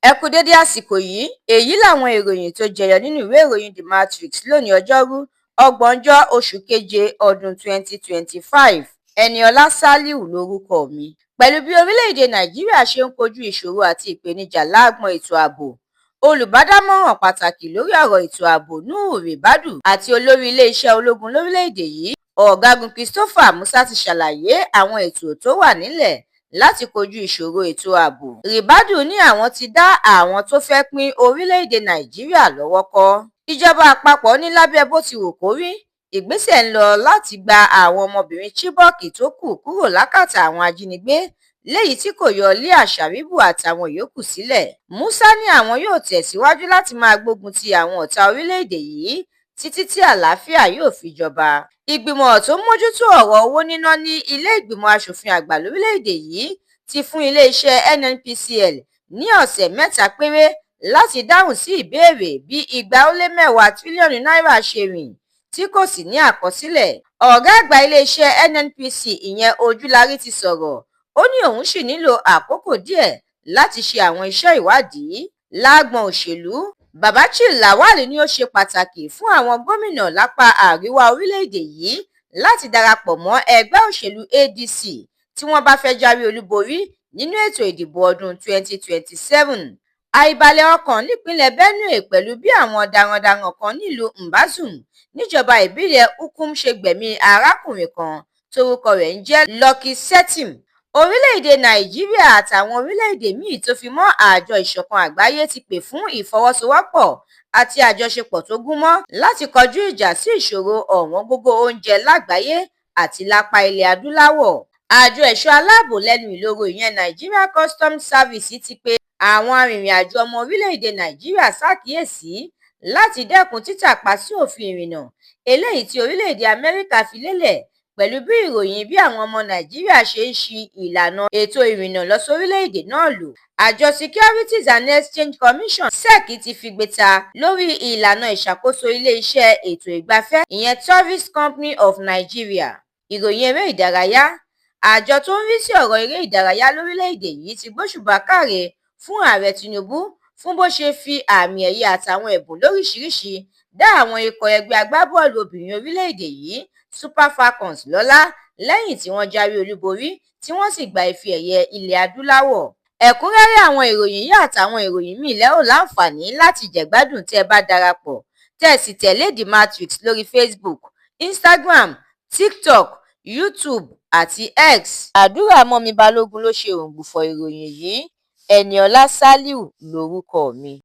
ẹ kú dédé àsìkò yìí èyí làwọn ìròyìn tó jẹyọ nínú ìwé ìròyìn The Matrix lónìí ọjọ́rú ọgbọ̀njọ́ oṣù keje ọdún 2025 Ẹniọlá Sàlíù lórúkọ mi. Pẹ̀lú bí orílẹ̀-èdè Nàìjíríà ṣe ń kojú ìṣòro àti ìpèníjà lágbọn ètò ààbò, olùbádámọ̀ràn pàtàkì lórí ọ̀rọ̀ ètò ààbò Nuhu Ribadu àti olórí iléeṣẹ́ ológun lórílẹ̀-èdè yìí Ọ̀gágun Christopher Musa ti ṣàlàyé àwọn ètò tó wà nílẹ̀ láti kojú ìṣòro ètò ààbò. Ribadu ní àwọn ti dá àwọn tó fẹ́ pín orílẹ̀-èdè Nàìjíríà lọ́wọ́ kọ́. Ìjọba àpapọ̀ ní lábẹ́ bó ti wù kó rí, ìgbésẹ̀ ń lọ láti gba àwọn ọmọbìnrin Chibok tó kù kúrò lákàtà àwọn ajínigbé léyìí tí kò yọ Leah Sharibu àtàwọn yòókù sílẹ̀. Musa ní àwọn yóò tẹ̀síwájú láti máa gbógun ti àwọn ọ̀tá orílẹ̀-èdè yìí títí tí àlàáfíà yóò fi jọba. Ìgbìmọ̀ tó ń mójútó ọ̀rọ̀ owó níná ní ilé ìgbìmọ̀ aṣòfin àgbà lórílẹ̀-èdè yìí ti fún iléeṣẹ́ NNPCL ní ọ̀sẹ̀ 3 péré láti dáhùn sí ìbéèrè bí 210 tírílíọ̀nù náírà ṣe rìn tí kò sì ní àkọsílẹ̀. Ọ̀gá àgbà iléeṣẹ́ NNPC ìyẹn Ojúlárí ti sọ̀rọ̀, ó ní òun ṣì nílò àkókò díẹ̀ láti ṣe àwọn iṣẹ́ ìwádìí. Lágbọn òṣèlú, Babachir Lawal ní ó ṣe pàtàkì fún àwọn gómìnà lápá àríwá orílẹ̀-èdè yìí láti darapọ̀ mọ́ ẹgbẹ́ òṣèlú ADC tí wọ́n bá fẹ́ jáwé olúborí nínú ètò ìdìbò ọdún 2027. Àìbalẹ̀ ọkàn nípínlẹ̀ Benue pẹ̀lú bí àwọn darandaran kan nílùú Mbazum níjọba ìbílẹ̀ Ukum ṣe gbẹ̀mí arákùnrin kan torúkọ rẹ̀ ń jẹ́ Lucky Setim. Orílẹ̀-èdè Nàìjíríà àtàwọn orílẹ̀-èdè míì tó fi mọ́ àjọ ìṣọ̀kan àgbáyé ti pè fún ìfọwọ́sowọ́pọ̀ àti àjọṣepọ̀ tó gúnmọ́ láti kọjú ìjà sí ìṣòro ọ̀wọ́n gógó oúnjẹ lágbàáyé àti lápá ilẹ̀ adúláwọ̀. Àjọ ẹ̀ṣọ́ aláàbò lẹ́nu ìloro ìyẹn Nigeria Customs Service ti pe àwọn arìnrìn-àjò ọmọ orílẹ̀-èdè Nàìjíríà ṣàkíyèsí láti dẹ́kun títàpá sí òfin ìrìnnà eléyìí tí orílẹ̀-èdè Amẹ́ríkà fi lélẹ̀ pẹ̀lú bí ìròyìn bí àwọn ọmọ Nàìjíríà ṣe ń ṣi ìlànà ètò ìrìnnà lọ sórílẹ̀-èdè náà lò. Àjọ Securities and Exchange Commission (SEC) ti figbeta lórí ìlànà ìṣàkóso ilé-iṣẹ́ ètò ìgbafẹ́ ìyẹn Tourist Company of Nigeria. Ìròyìn eré ìdárayá, àjọ tó ń rí sí ọ̀rọ̀ eré ìdárayá lórílẹ̀-èdè yìí ti gbóṣùbà káre fún Ààrẹ Tinubu fún bó ṣe fi àmì ẹ̀yẹ àtàwọn ẹ̀bùn lóríṣiríṣi dá àwọn ikọ̀ ẹgbẹ́ agbábọ́ọ̀lù obìnrin orílẹ̀-èdè yìí Super Falcons lọ́lá lẹ́yìn tí wọ́n jáwé olúborí tí wọ́n sì gba ife ẹ̀yẹ ilẹ̀ adúláwọ̀. Ẹ̀kúnrẹ́rẹ́ àwọn ìròyìn yìí àtàwọn ìròyìn míì lẹ́ ò láǹfààní láti jẹ̀gbádùn tẹ́ ẹ bá darapọ̀ tẹ́ ẹ sì tẹ̀lé The Matrix lórí Facebook, Instagram, TikTok, YouTube àti X. Àdúrà mọ́mi Balógun ló ṣe òǹgbùfọ̀ ìròyìn yìí. Ẹniọlá Sàlíù lórúkọ mi.